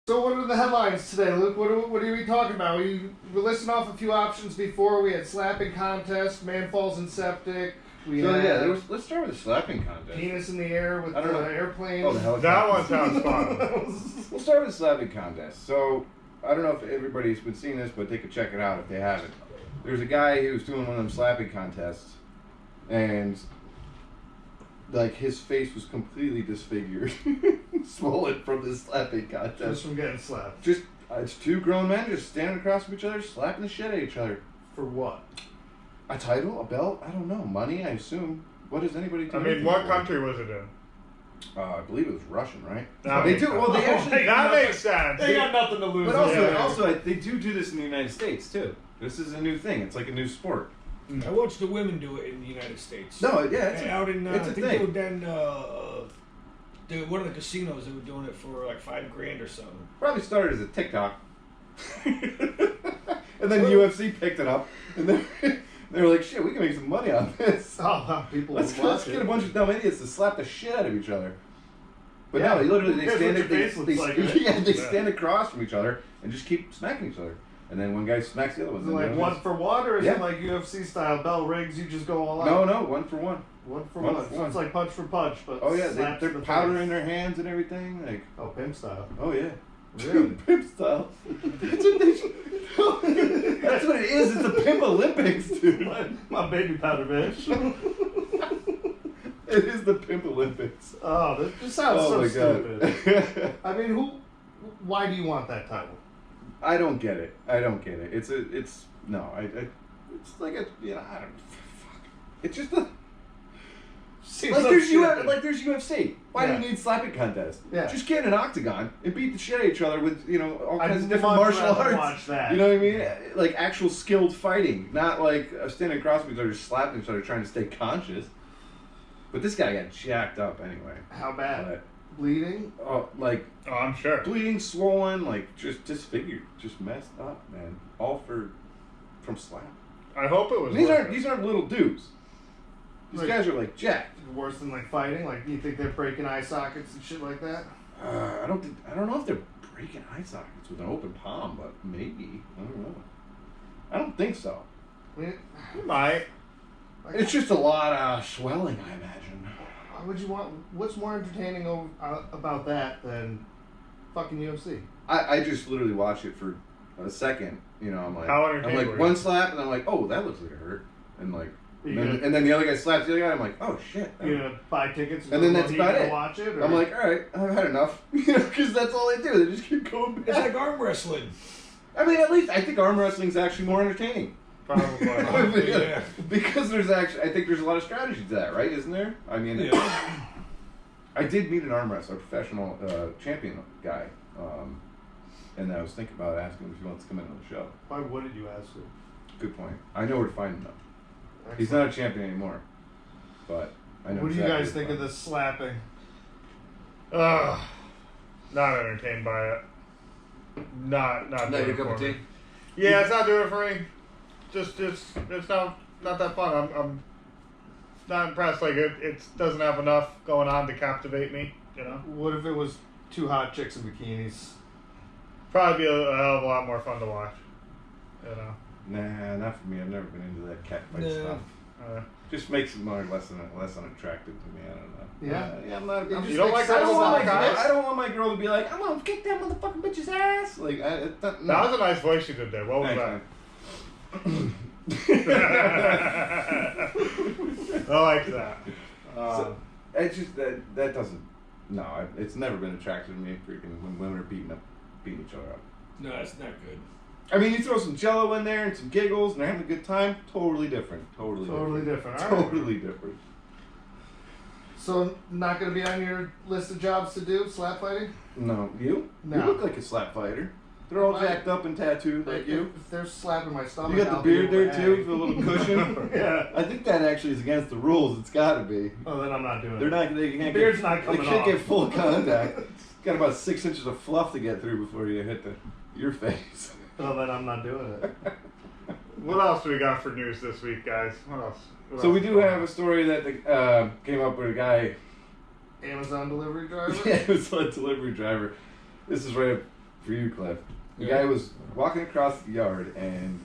So what are the headlines today, Luke? What are we talking about? We were listing off a few options before. We had slapping contest, man falls in septic. Let's start with the slapping contest. Penis in the air with the airplane. Oh, the helicopter. That one sounds fun. We'll start with the slapping contest. So, I don't know if everybody's been seeing this, but they could check it out if they haven't. There's a guy who was doing one of them slapping contests, and like his face was completely disfigured, swollen from this slapping contest. Just from getting slapped. It's two grown men just standing across from each other, slapping the shit at each other. For what? A title? A belt? I don't know. Money, I assume. What does anybody do? I mean, what country was it in? I believe it was Russian, right? That They makes do. Well, they sense. actually. That makes sense. They got nothing to lose. But also, they do this in the United States too. This is a new thing. It's like a new sport. I watched the women do it in the United States. No, yeah, it's out in it's I a think thing. they were then one of the casinos. They were doing it for like $5,000 or something. Probably started as a TikTok, and then UFC picked it up, and then they were like, "Shit, we can make some money on this. Oh, people Let's get a bunch of dumb idiots to slap the shit out of each other." But Yeah. no, they Who cares stand. what your face looks like, right? They stand across from each other and just keep smacking each other. And then one guy smacks the other one. Is it like one for one, or is it like UFC style bell rings? You just go all out. No, 1 for 1. One for one. So it's like punch for punch, but Oh yeah, slaps they're to the powder face. in their hands and everything. Like Oh, pimp style. oh yeah, Really? pimp style. That's what That's what it is. It's a pimp Olympics, dude. My baby powder bitch. It is the pimp Olympics. Oh, that just sounds Oh so my stupid. god. I mean, why do you want that title? I don't get it. It's like a, I don't, fuck. It's just a, Seems like so there's stupid. there's UFC. Why do Yeah. you need slapping contests? Yeah. Just get in an octagon and beat the shit out of each other with, all kinds of I'd different much martial rather arts. watch that. You know what I mean? Like actual skilled fighting, not like standing across from each other, slapping each other, trying to stay conscious. But this guy got jacked up anyway. How bad? But, Bleeding? oh, like Oh, I'm sure. bleeding, swollen, like just disfigured, just messed up, man. All from slap. I hope it was. These worth aren't little dudes. These Like- guys are like jacked. Worse than like fighting? Like, you think they're breaking eye sockets and shit like that? I don't know if they're breaking eye sockets with an open palm, but maybe. I don't know. I don't think so. I mean, it. You might. It's just a lot of swelling, I imagine. why would you want? What's more entertaining about that than fucking UFC? I just literally watched it for a second. I'm like, How entertained were you? one slap, and I'm like, oh, that looks like it hurt, and like, You and then the other guy slaps the other guy. I'm like, oh shit. You gonna buy tickets And then go that's about it. watch it? Or? I'm like, all right, I've had enough, because that's all they do. They just keep going back. It's like arm wrestling. I mean, at least I think arm wrestling is actually more entertaining. Probably. Yeah. Because I think there's a lot of strategy to that, right? Isn't there? I mean, Yeah. I did meet an arm wrestler, a professional champion guy, and I was thinking about asking him if he wants to come in on the show. Why wouldn't you ask him? Good point. I know where to find him though. He's Excellent. not a champion anymore, but I know. What do you exactly guys where to think of find him. this slapping? Not entertained by it. Not Not doing your it cup for of me. tea. Yeah, it's not doing it for me. It's not that fun. I'm not impressed. Like it doesn't have enough going on to captivate me. What if it was two hot chicks in bikinis? Probably be a hell of a lot more fun to watch. Nah, not for me. I've never been into that catfight No. stuff. Just makes it less unattractive to me. I don't know. Yeah? Yeah, I'm not. It I'm just You don't makes like sense that I one, guys? don't want my girl to be like, I'm gonna kick that motherfucking bitch's ass. Like, That was a nice voice you did there. What was that? I like that. It's just that doesn't. No, it's never been attractive to me. Freaking when women are beating each other up. No, that's not good. I mean, you throw some Jello in there and some giggles, and they're having a good time. Totally different. Totally different. All right. Totally different. So, not going to be on your list of jobs to do, slap fighting? No, you? No. You look like a slap fighter. They're all Mine- jacked up and tattooed like you. If they're slapping my stomach, You got the I'll be beard able there to too hang. for a little cushion. Yeah. I think that actually is against the rules. It's got to be. Oh, then I'm not doing They're it. not. They can't. Beard's get, not coming They can't off. get full contact. Got about 6 inches of fluff to get through before you hit your face. Oh, then I'm not doing it. What else do we got for news this week, guys? What else? So we do have a story that came up with a guy. Amazon delivery driver? Yeah, it was a delivery driver. This is right for you, Cliff. The guy was walking across the yard and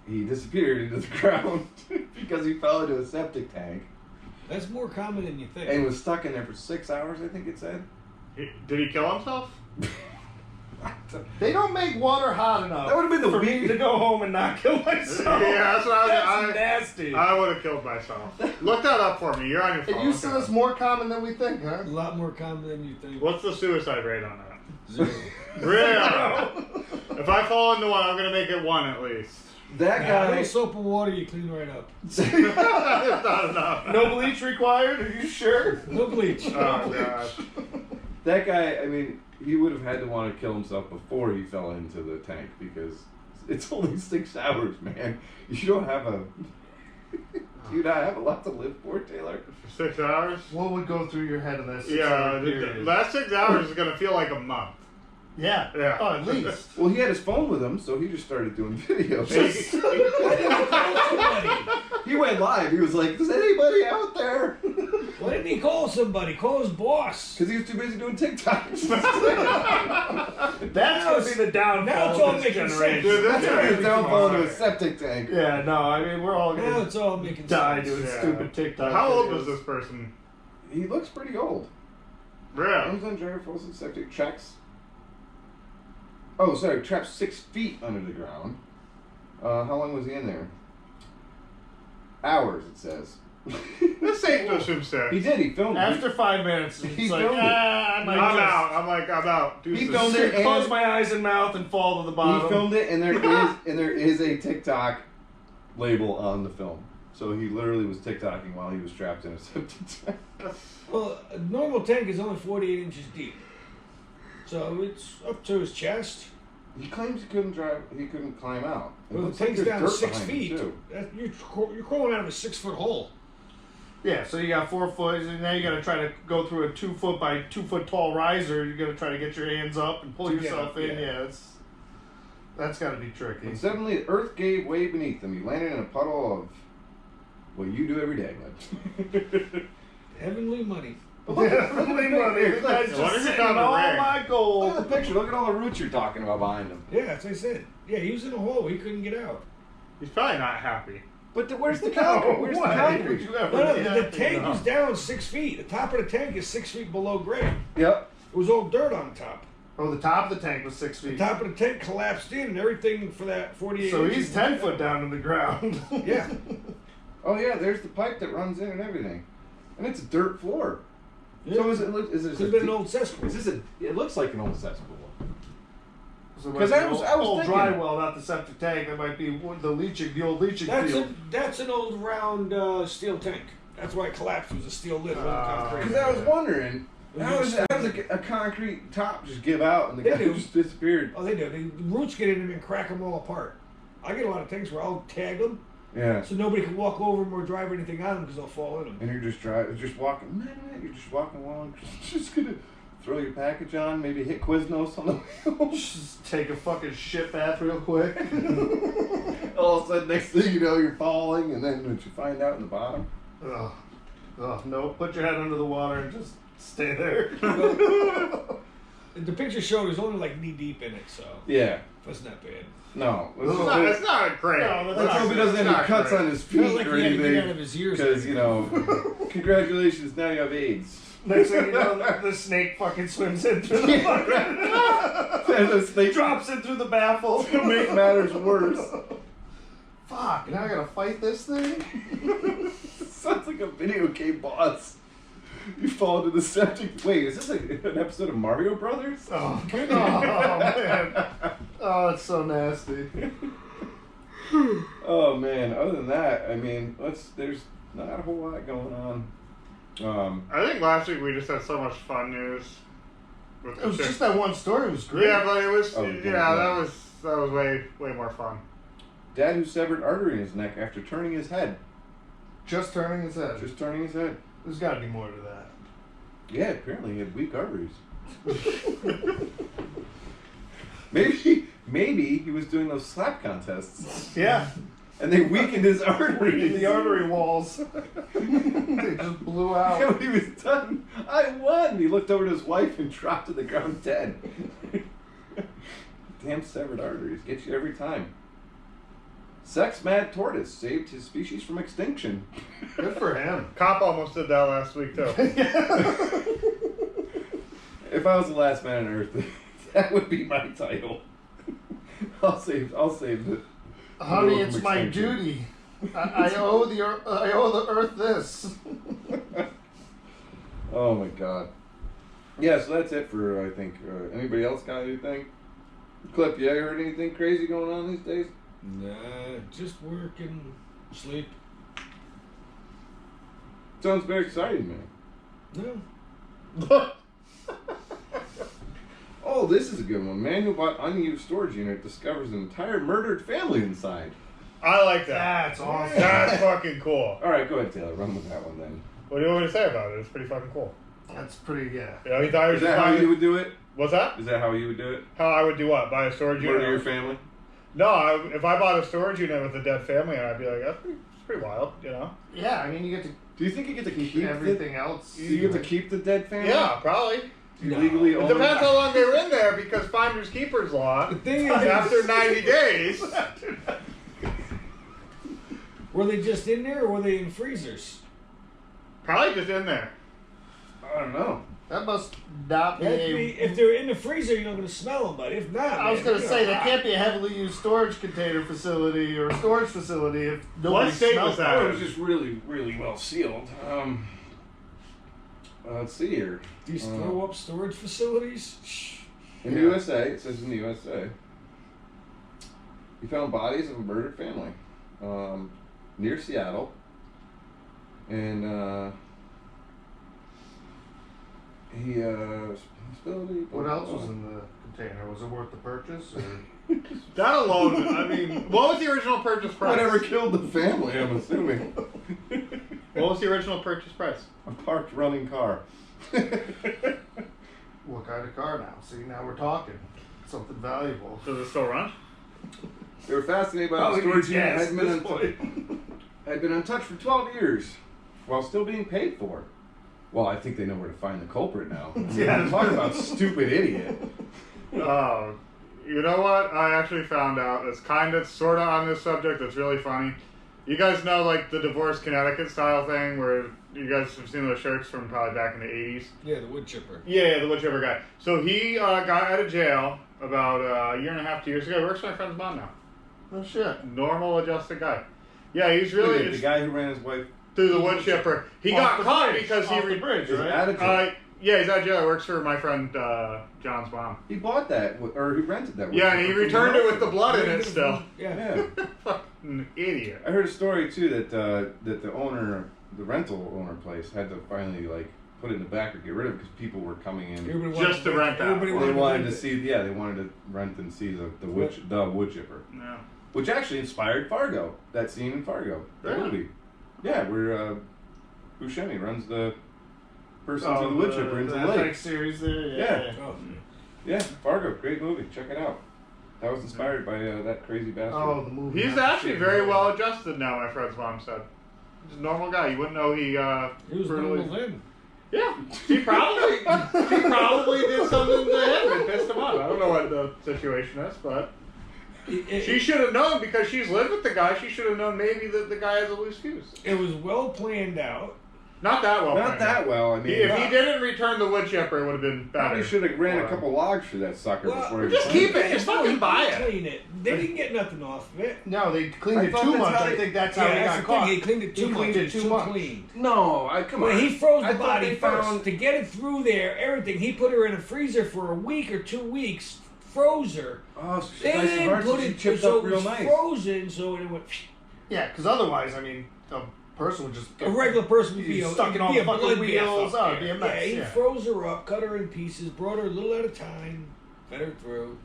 he disappeared into the ground because he fell into a septic tank. That's more common than you think. And was stuck in there for 6 hours, I think it said. Did he kill himself? They don't make water hot enough. That would have been the for me to go home and not kill myself. Yeah, that's what That's nasty. I would have killed myself. Look that up for me. You're on your phone. And you said it's more common than we think, huh? A lot more common than you think. What's the suicide rate on that? 0. Really? If I fall into one, I'm gonna make it 1 at least. That A guy. little soap and water, you clean right up. It's not enough. No bleach required? Are you sure? No bleach. Oh gosh. That guy, I mean, he would have had to want to kill himself before he fell into the tank because it's only 6 hours, man. You don't have a. Do you not have a lot to live for, Taylor? 6 hours? What would go through your head in that 6 Yeah, hour the period? last 6 hours is gonna feel like a month. Yeah. Yeah. Oh, at least. Well, he had his phone with him, so he just started doing videos. He went live. He was like, "Is anybody out there?" Why didn't he call somebody? Call his boss. Because he was too busy doing TikToks. That's going to be the downfall Now it's all of this making generation. sense. Dude, That's that's why he's down falling into a smart. septic tank. Yeah, no, I mean, we're all Now going it's all making to die sense. doing Yeah. stupid TikTok How old videos. was this person? He looks pretty old. Really? Amazon driver falls in septic tracks. Oh, sorry, trapped 6 feet under the ground. How long was he in there? Hours, it says. It's safe to assume 6. He did. He filmed it. After 5 minutes, He he's like, filmed it. I might I'm just out. I'm out. He Deuces. filmed it. close my eyes and mouth and fall to the He bottom. filmed it, and there is a TikTok label on the film. So he literally was TikToking while he was trapped in a septic tank. Well, a normal tank is only 48 inches deep. So it's up to his chest. He claims he couldn't drive. He couldn't climb out. It Well, the looks like tank's there's down dirt 6 behind him, feet. too. You're crawling out of a 6-foot hole. Yeah, so you got 4 foot, and now you got to try to go through a 2 foot by 2 foot tall riser. You got to try to get your hands up and pull To yourself get in. up, Yeah, that's got to be tricky. And suddenly, the earth gave way beneath him. He landed in a puddle of what you do every day, bud. Heavenly money. Heavenly money. The guy's Yeah, just what if you sitting found on a all ring? my Look gold. at the picture. Look at all the roots you're talking about behind him. Yeah, that's what I said. Yeah, he was in a hole. He couldn't get out. He's probably not happy. But where's the concrete? Where's the concrete? Would you ever No, be the happy? tank No. was down 6 feet. The top of the tank is 6 feet below grade. Yep. It was all dirt on top. Oh, the top of the tank was 6 The feet. top of the tank collapsed in, and everything for that 48 So inches he's was 10 down. foot down in the ground. Yeah. Oh yeah, there's the pipe that runs in and everything, and it's a dirt floor. Yeah. So is it? Could have been an old cesspool. Is this a? It looks like an old cesspool. So 'Cause it I was old thinking- dry well, not the septic tank. That might be the old leaching field. That's an old round steel tank. That's why it collapsed. It was a steel lid with concrete. Because I was wondering, how does a concrete top just give out and the They guy do. just disappeared? Oh, they do. The roots get in them and crack them all apart. I get a lot of tanks where I'll tag them Yeah. so nobody can walk over them or drive anything on them because they'll fall in them. And you're just walking. You're just walking along, just gonna throw your package on, maybe hit Quiznos on the wheel. Just take a fucking shit bath real quick. All of a sudden, next thing you know, you're falling, and then what you find out in the bottom. Ugh. Ugh, no, put your head under the water and just stay there. The picture showed it was only like knee deep in it, so Yeah. it wasn't that bad. No. It's not great. No, Let's that's hope he not- doesn't have it's any not cuts great. on his Not feet like or he had to get out anything. of his ears. Because, you know, congratulations, now you have AIDS. Next thing you know, the snake fucking swims in through the fucking... And the snake drops in through the baffle. to make matters worse. Fuck, now I gotta fight this thing? Sounds like a video game boss. You fall into the septic. Wait, is this an episode of Mario Brothers? Oh, man. Oh, it's so nasty. Oh man. Other than that, I mean, there's not a whole lot going on. I think last week we just had so much fun news. With It was the just that one story was great. Yeah, but it was. Oh, yeah, yeah. that was way more fun. Dad who severed artery in his neck after turning his head. Just turning his head. Just turning his head. There's gotta be more to that. Yeah, apparently he had weak arteries. Maybe he was doing those slap contests Yeah. and they weakened his arteries. The artery walls. They just blew out. And when he was done, I won. He looked over to his wife and dropped to the ground dead. Damn severed arteries. Get you every time. Sex mad tortoise saved his species from extinction. Good for him. Cop almost did that last week too. If I was the last man on Earth, that would be my title. I'll save the. Honey, world it's from my extinction. duty. I owe the earth this. Oh my god. Yeah, so that's it for, I think. Anybody else got anything? Cliff, you heard anything crazy going on these days? Nah, just work and sleep. Sounds very exciting, man. No. Oh, this is a good one. Man who bought unused storage unit discovers an entire murdered family inside. I like that. That's awesome. That's fucking cool. All right, go ahead, Taylor. Run with that one then. What do you want me to say about it? It's pretty fucking cool. That's pretty, yeah. You know, he thought he was Is that just how buying you would do it? What's that? Is that how you would do it? How I would do what? Buy a storage unit? Murder your family? No, if I bought a storage unit with a dead family, I'd be like, that's pretty wild, you know? Yeah, I mean, you get to Do you think you get to keep everything else. You get to keep the dead family? Yeah, probably. You No. legally It own depends how long they were in there because finders keepers law. The thing is, After 90 days. were they just in there or were they in freezers? Probably just in there. I don't know. That must not be If they're in the freezer, you're not going to smell them. But if not, I was man, going to they're say, gonna that can't be a heavily used storage container facility or storage facility if nobody What state smells was that? Oh, it was just really, really well sealed. Let's see here. These throw up storage facilities? In the USA, it says in the USA, he found bodies of a murdered family near Seattle, and he What else was in the container? Was it worth the purchase? Or? That alone, I mean, what was the original purchase price? Whatever killed the family, I'm assuming. What was the original purchase price? A parked running car. What kind of car now? See, now we're talking. Something valuable. Does it still run? They were fascinated by the Probably storage needs unit gas had at been, this point. had been untouched for 12 years while still being paid for. Well, I think they know where to find the culprit now. Yeah. Talk about stupid idiot. Oh, you know what? I actually found out. It's kind of, sort of on this subject. It's really funny. You guys know, like, the divorce Connecticut style thing where you guys have seen those shirts from probably back in the 80s? Yeah, the wood chipper. Yeah, the wood chipper guy. So he got out of jail about a year and a half, 2 years ago. He works for my friend's mom now. Oh, shit. Normal, adjusted guy. Yeah, he's really... The guy who ran his wife through the wood chipper. He Off got the caught bridge. because he... Off the bridge, is right? out of jail. Yeah, he's out of jail. He works for my friend John's mom. He bought that, or he rented that. Yeah, and he returned it with the blood in it still. Yeah. Yeah. Fucking idiot. I heard a story too that that the owner, the rental owner place, had to finally like put it in the back or get rid of it because people were coming in. Everybody Just to rent that. everybody They wanted to rent it. see, they wanted to rent and see the wood chipper, No. which actually inspired Fargo. That scene in Fargo, that Really? movie. Yeah, where Buscemi runs the person through the wood chipper into the FX lake. series there? Yeah. Oh, Yeah, Fargo, great movie. Check it out. That was inspired by that crazy bastard. Oh, the movie. He's actually very well adjusted now, my friend's mom said. He's a normal guy. You wouldn't know he he was brutally- normal then. Yeah. She probably did something to him and pissed him off. I don't know what the situation is, but she should have known because she's lived with the guy. She should have known maybe that the guy has a loose fuse. It was well planned out. Not that well. Not that well. I mean, If he didn't return the wood chipper, it would have been better. probably should have ran a couple logs for that sucker Well, before he just signed keep it. Just fucking buy it. Clean it. They didn't get nothing off of it. No, they cleaned I it thought too that's much. how I they- think that's how Yeah, he that's got the caught. thing. He cleaned it too much. cleaned It it was too too much. clean. No, come When on. he froze I the thought body they first found- to get it through there, everything. He put her in a freezer for a week or 2 weeks, froze her. Oh, so she's Then nice and hard, so put she it chipped so up it real was nice. frozen, so it went. Yeah, because otherwise, I mean, a person would just A regular person would be You're stuck in all be a the fucking bloodbath wheels. up Oh, there. it'd be a mess. Yeah, he Yeah. froze her up, cut her in pieces, brought her a little at a time, fed her through.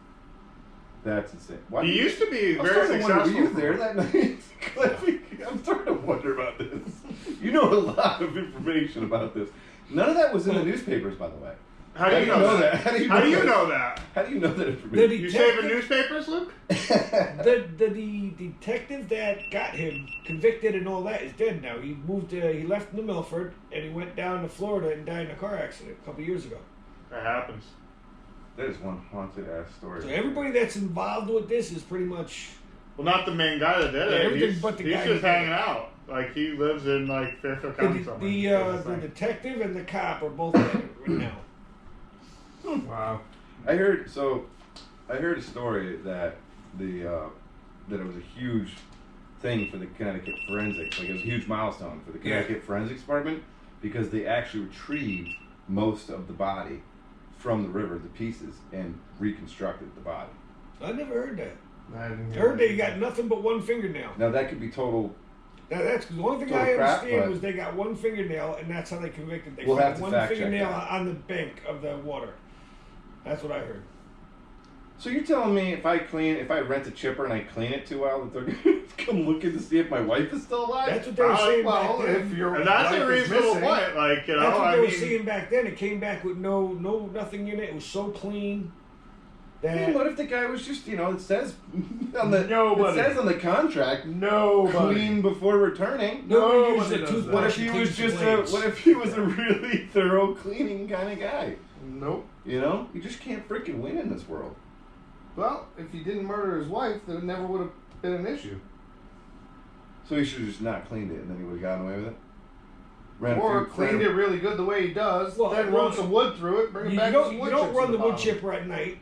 That's insane. Why He used to be I was very starting to wonder, successful. were you there that night? Cliffy, I'm starting to wonder about this. You know a lot of information about this. None of that was in the newspapers, by the way. How do you know that? How do you How know do you that? know that? How do you know that The information? You detective- saving newspapers, Luke? The detective that got him convicted and all that is dead now. He moved. He left New Milford and he went down to Florida and died in a car accident a couple years ago. That happens. That is one haunted ass story. So everybody that's involved with this is pretty much. Well, not the main guy that did Yeah, it. everything He's, but the he's guy just who did hanging it. out. Like, he lives in, like, Fairfield County somewhere. The detective and the cop are both dead right now. Wow. I heard a story that that it was a huge thing for the Connecticut forensics. Like, it was a huge milestone for the Connecticut forensics department because they actually retrieved most of the body from the river, the pieces, and reconstructed the body. I never heard that. I didn't I hear heard that. they got nothing but one fingernail. Now that could be total. That's the only thing Total I crap, understand but- was they got one fingernail, and that's how they convicted. They We'll have found to one fact check fingernail that. on the bank of the water. That's what I heard. So you're telling me if I rent a chipper and I clean it too well, that they're gonna come looking to see if my wife is still alive? That's what they were saying Well, back then. if your And that's wife a is reasonable missing, point. Like, you know, That's what I they were mean, seeing back then. It came back with nothing in it. It was so clean I mean, that what if the guy was just, it says on the Nobody. it says on the contract, Nobody. clean before returning. nobody Nobody uses a does toothbrush. that. What if he and was cleans just the blades. what if he was a really thorough cleaning kind of guy? Nope. You just can't freaking win in this world. Well, if he didn't murder his wife, there never would have been an issue. So he should have just not cleaned it, and then he would have gotten away with it. Ran a Or few- cleaned it really good the way he does, Well, then well, run some wood through it, bring it You back don't, with some you wood don't chips run in the wood bottom. chipper at night.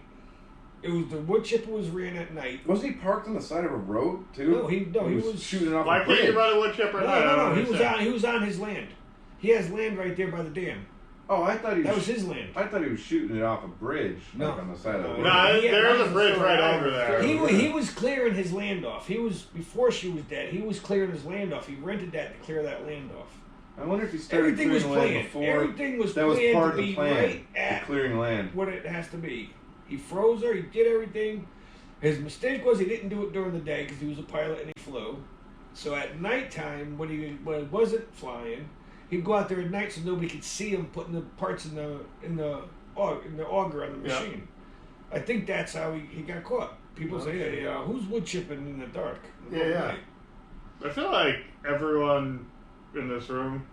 It was the wood chipper was ran at night. Wasn't he parked on the side of a road too? No, he was shooting off why a can't bridge. you run a wood chipper? No. He was on his land. He has land right there by the dam. Oh, I thought he was. That was his land. I thought he was shooting it off a bridge, No. like on the side of the road. No, Yeah, there's that's a bridge the right story. over there. He was clearing his land off. He was before she was dead. He was clearing his land off. He rented that to clear that land off. I wonder if he started Everything was clearing land planned. before. Everything was that was planned part to of the be plan. right the at clearing land. what it has to be. He froze her. He did everything. His mistake was he didn't do it during the day because he was a pilot and he flew. So at nighttime, when it wasn't flying, he'd go out there at night so nobody could see him putting the parts in the auger on the Yeah. machine. I think that's how he got caught. People say, "Hey, who's wood chipping in the dark?" Yeah. I feel like everyone in this room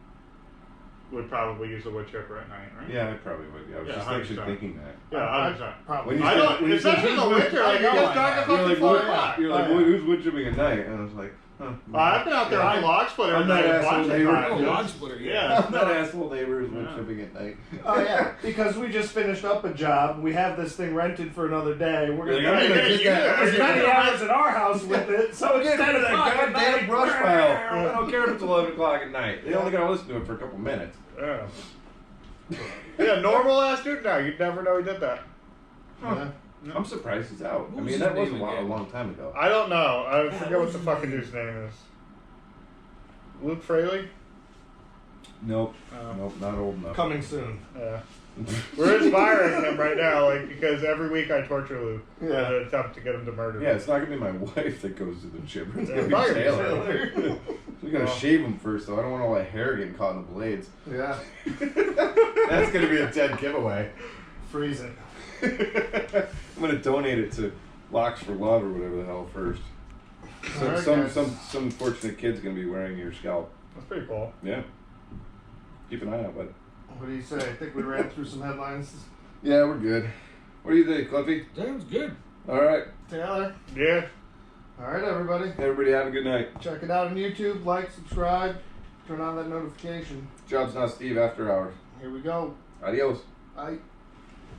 would probably use a wood chipper at night, right? Yeah, I probably would. I was Yeah, just 100%. actually thinking that. Yeah, 100%. Probably. When I don't, when you said especially in the who's wood- winter, like, you I know guys why. dark at You're fucking like, 4 what, o'clock. you're like, Oh, yeah. who's wood chipping at night? And I was like, huh. I've been out there on the log splitter I'm at that night a asshole bunch of neighbor. times. Oh, log splitter, yeah. Yeah. I'm that asshole neighbor who's wood Yeah. chipping at night. Oh yeah, because we just finished up a job. We have this thing rented for another day. We're gonna You're like, I'm gonna Yeah, get yeah, that. yeah. spend many hours at our house with it. So Get instead rid of of that fucking goddamn night, brush pile. I don't care if it's 11 o'clock at night. They only gotta listen to it for a couple minutes. Yeah. Yeah, normal ass dude now. You'd never know he did that. Yeah. I'm surprised he's out. What I was mean, his that was name a again? long time ago. I don't know. I forget what what's the his fucking name? dude's name is. Luke Fraley? Nope. Oh. Nope, not old enough. Coming soon. Yeah. We're inspiring him right now, like, because every week I torture Luke in Yeah. an attempt to get him to murder me. Yeah, it's not gonna be my wife that goes to the chipper. It's Yeah, gonna it's be not gonna be Taylor. Taylor. We gotta Well. shave him first, though. I don't want all that hair getting caught in the blades. Yeah. That's gonna be a dead giveaway. Freeze it. I'm gonna donate it to Locks for Love or whatever the hell first. So, Alright, some guys. some fortunate kid's gonna be wearing your scalp. That's pretty cool. Yeah. Keep an eye out, bud. What do you say? I think we ran through some headlines. Yeah, we're good. What do you think, Cliffy? Sounds good. All right. Taylor. Yeah. All right, everybody. Everybody have a good night. Check it out on YouTube. Like, subscribe, turn on that notification. Jobs Not Steve after hours. Here we go. Adios. Bye.